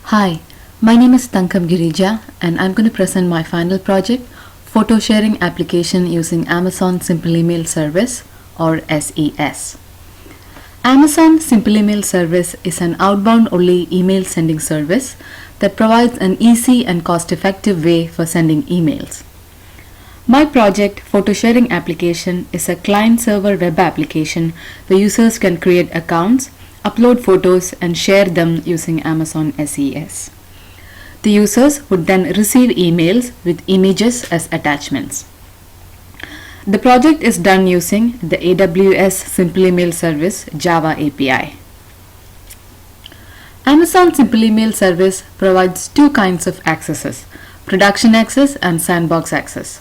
Hi, my name is Tankam Girija and I'm going to present my final project, photo sharing application using Amazon Simple Email Service or SES. Amazon Simple Email Service is an outbound only email sending service that provides an easy and cost effective way for sending emails. My project, photo sharing application, is a client server web application where users can create accounts, upload photos and share them using Amazon SES. The users would then receive emails with images as attachments. The project is done using the AWS Simple Email Service Java API. Amazon Simple Email Service provides two kinds of accesses, production access and sandbox access.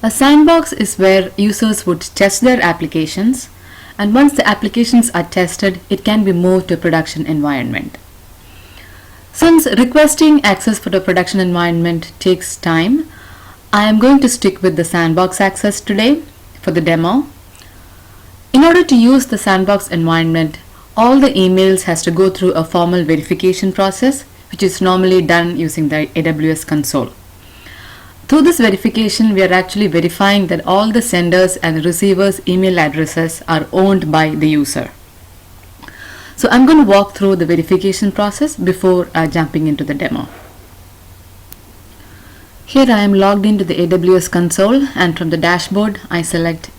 A sandbox is where users would test their applications, and once the applications are tested, it can be moved to a production environment. Since requesting access for the production environment takes time, I am going to stick with the sandbox access today for the demo. In order to use the sandbox environment, all the emails has to go through a formal verification process, which is normally done using the AWS console. Through this verification, we are actually verifying that all the senders and receivers' email addresses are owned by the user. So I'm going to walk through the verification process before jumping into the demo. Here I am logged into the AWS console, and from the dashboard I select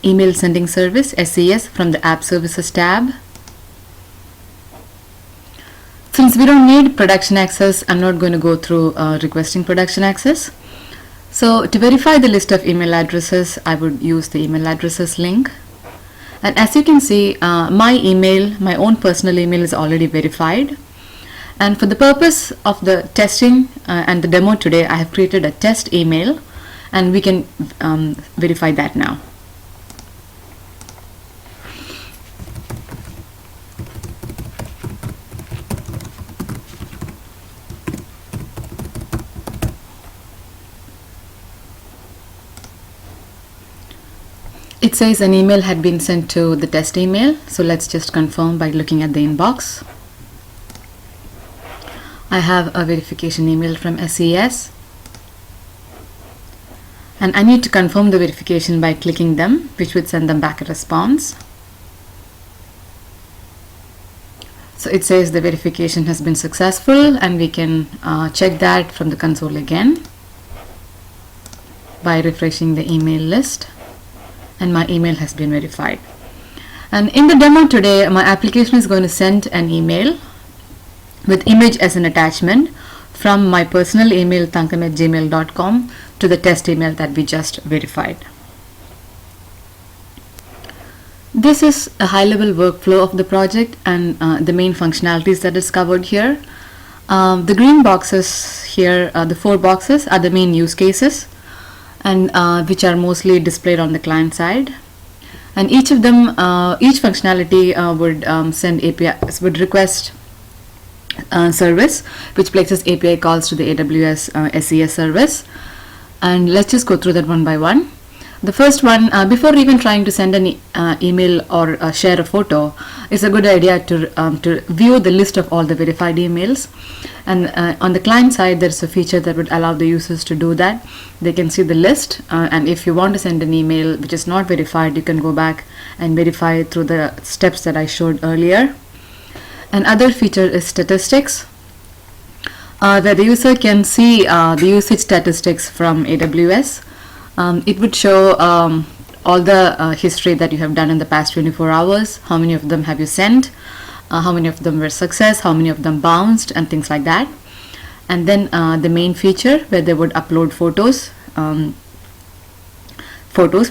Email Sending Service SES from the App Services tab. Since we don't need production access, I'm not going to go through requesting production access. So to verify the list of email addresses, I would use the email addresses link. And as you can see, my own personal email is already verified. And for the purpose of the testing and the demo today, I have created a test email, and we can verify that now. It says an email had been sent to the test email, so let's just confirm by looking at the inbox. I have a verification email from SES, and I need to confirm the verification by clicking them, which would send them back a response. So it says the verification has been successful, and we can check that from the console again by refreshing the email list. And my email has been verified. And in the demo today, my application is going to send an email with image as an attachment from my personal email tankam@gmail.com to the test email that we just verified. This is a high-level workflow of the project and the main functionalities that is covered here. The green boxes here, the 4 boxes, are the main use cases, and which are mostly displayed on the client side, and each of them, each functionality would request service, which places API calls to the AWS SES service. And let's just go through that one by one. The first one, before even trying to send an email or share a photo, it's a good idea to view the list of all the verified emails. And on the client side, there's a feature that would allow the users to do that. They can see the list, and if you want to send an email which is not verified, you can go back and verify it through the steps that I showed earlier. Another feature is statistics, where the user can see the usage statistics from AWS. It would show all the history that you have done in the past 24 hours, how many of them have you sent, how many of them were success, how many of them bounced, and things like that. And then the main feature where they would upload photos,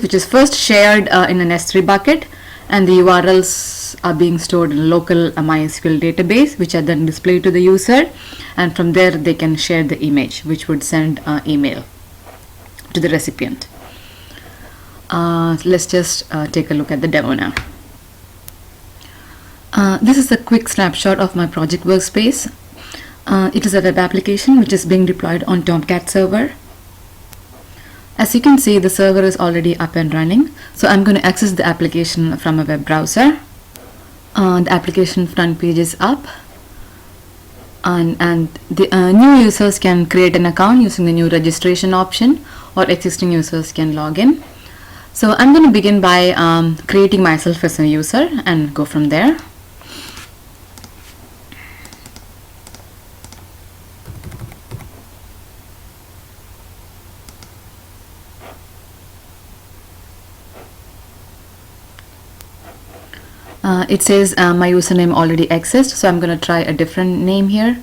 which is first shared in an S3 bucket, and the URLs are being stored in a local MySQL database, which are then displayed to the user, and from there they can share the image, which would send email to the recipient. Let's just take a look at the demo now. This is a quick snapshot of my project workspace. It is a web application which is being deployed on Tomcat server. As you can see, the server is already up and running, so I'm going to access the application from a web browser. The application front page is up. and the new users can create an account using the new registration option, or existing users can log in. So I'm going to begin by creating myself as a user and go from there. It says my username already exists, so I'm going to try a different name here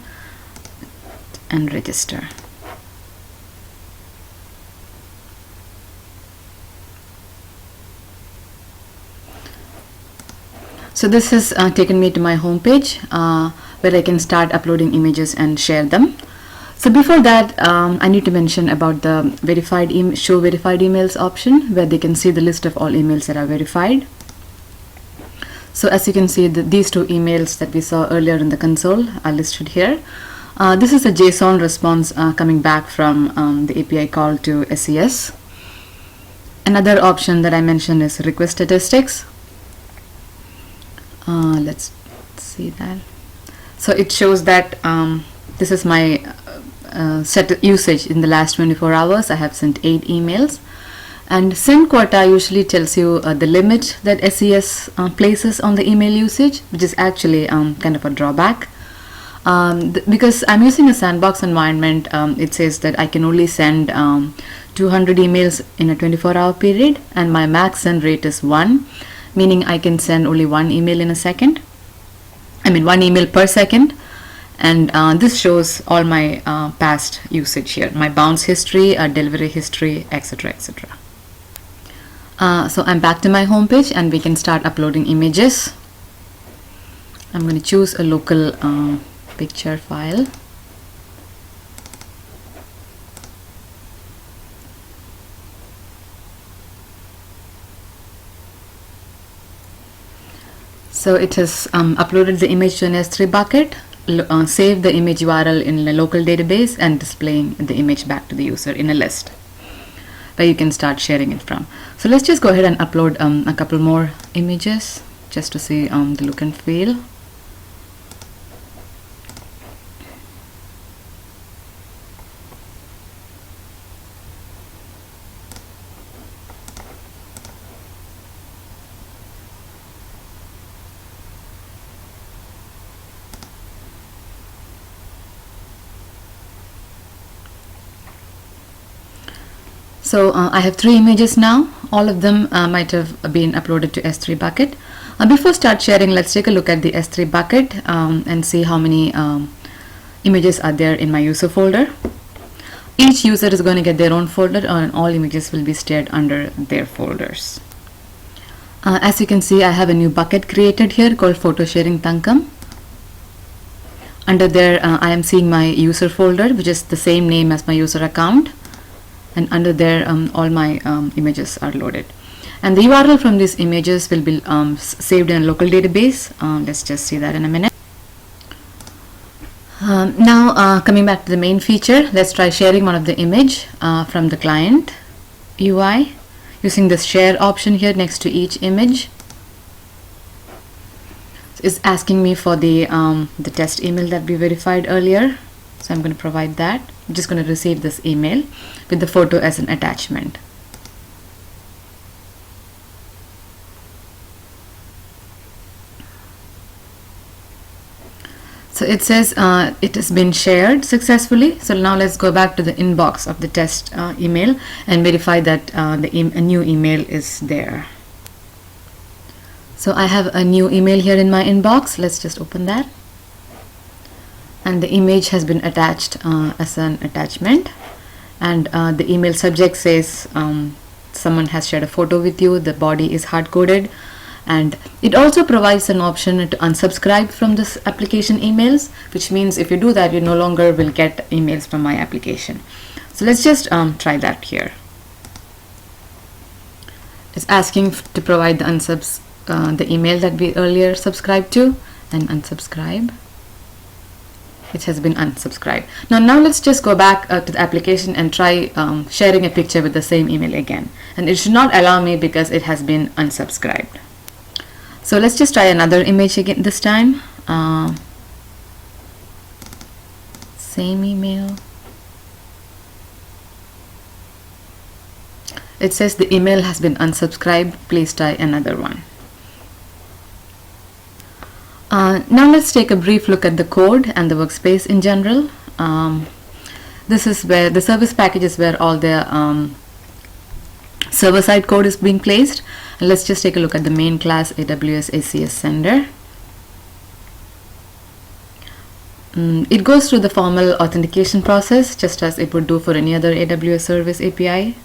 and register. So this has taken me to my home page where I can start uploading images and share them. So before that, I need to mention about the show verified emails option, where they can see the list of all emails that are verified. So as you can see, these two emails that we saw earlier in the console are listed here. This is a JSON response coming back from the API call to SES. Another option that I mentioned is request statistics. Let's see that. So it shows that this is my set usage in the last 24 hours. I have sent 8 emails. And send quota usually tells you the limit that SES places on the email usage, which is actually kind of a drawback. Because I'm using a sandbox environment, it says that I can only send 200 emails in a 24-hour period, and my max send rate is 1, meaning I can send only 1 email in a second. I mean 1 email per second. And this shows all my past usage here, my bounce history, delivery history, etc., etc. So I'm back to my home page and we can start uploading images. I'm going to choose a local picture file. So it has uploaded the image to an S3 bucket, saved the image URL in a local database, and displaying the image back to the user in a list where you can start sharing it from. So let's just go ahead and upload a couple more images just to see the look and feel. So I have 3 images now. All of them might have been uploaded to S3 bucket. Before start sharing, let's take a look at the S3 bucket and see how many images are there in my user folder. Each user is going to get their own folder, and all images will be stored under their folders. As you can see, I have a new bucket created here called Photo Sharing Thankam. Under there, I am seeing my user folder, which is the same name as my user account. And under there all my images are loaded, and the URL from these images will be saved in a local database. Let's just see that in a minute. Now coming back to the main feature, let's try sharing one of the image from the client UI using this share option here next to each image. It's asking me for the test email that we verified earlier, so I'm going to provide that. I'm just going to receive this email with the photo as an attachment. So it says it has been shared successfully. So now let's go back to the inbox of the test email and verify that a new email is there. So I have a new email here in my inbox. Let's just open that. And the image has been attached as an attachment, and the email subject says someone has shared a photo with you. The body is hard-coded, and it also provides an option to unsubscribe from this application emails, which means if you do that, you no longer will get emails from my application. So let's just try that here. It's asking to provide the email that we earlier subscribed to, and unsubscribe. It has been unsubscribed. Now let's just go back to the application and try sharing a picture with the same email again. And it should not allow me because it has been unsubscribed. So let's just try another image again this time. same email. It says the email has been unsubscribed. Please try another one. Now let's take a brief look at the code and the workspace in general. This is where the service package is where all the server-side code is being placed. And let's just take a look at the main class AWS ACS Sender. It goes through the formal authentication process just as it would do for any other AWS service API.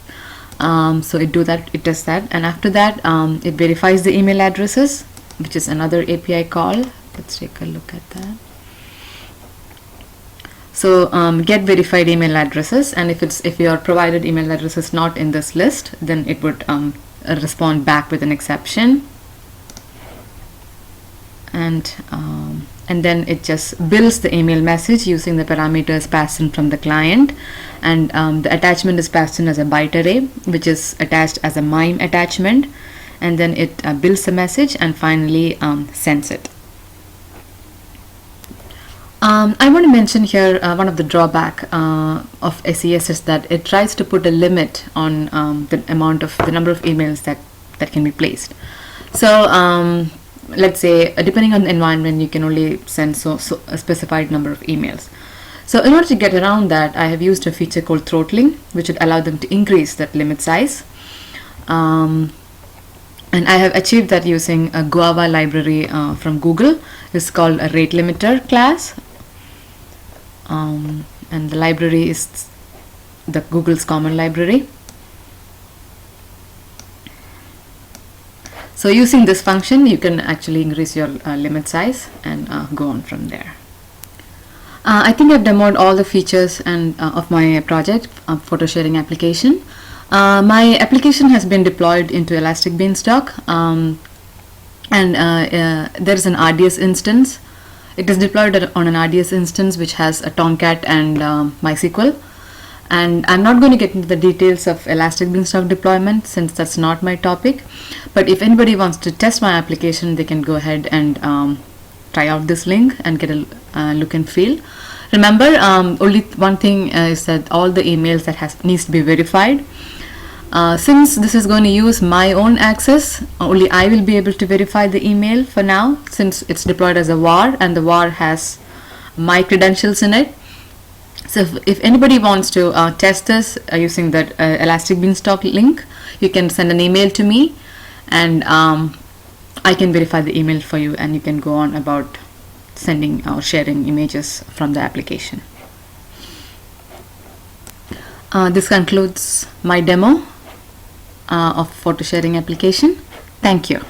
So it does that, and after that it verifies the email addresses, which is another API call. Let's take a look at that. So get verified email addresses, and if your provided email address is not in this list, then it would respond back with an exception, and then it just builds the email message using the parameters passed in from the client, and the attachment is passed in as a byte array, which is attached as a MIME attachment, and then it builds the message and finally sends it. I want to mention here one of the drawback of SES is that it tries to put a limit on the number of emails that can be placed. So let's say depending on the environment, you can only send so a specified number of emails. So in order to get around that, I have used a feature called throttling, which would allow them to increase that limit size. And I have achieved that using a Guava library from Google. It's called a rate limiter class. And the library is the Google's common library. So using this function, you can actually increase your limit size and go on from there. I think I've demoed all the features and of my project photo sharing application. My application has been deployed into Elastic Beanstalk, and there is an RDS instance. It is deployed on an RDS instance which has a Tomcat and MySQL. And I'm not going to get into the details of Elastic Beanstalk deployment since that's not my topic. But if anybody wants to test my application, they can go ahead and try out this link and get a look and feel. Remember, only one thing is that all the emails that needs to be verified. Since this is going to use my own access, only I will be able to verify the email for now, since it's deployed as a var and the var has my credentials in it. So if anybody wants to test this using that Elastic Beanstalk link, you can send an email to me, and I can verify the email for you, and you can go on about sending or sharing images from the application. This concludes my demo of photo sharing application. Thank you.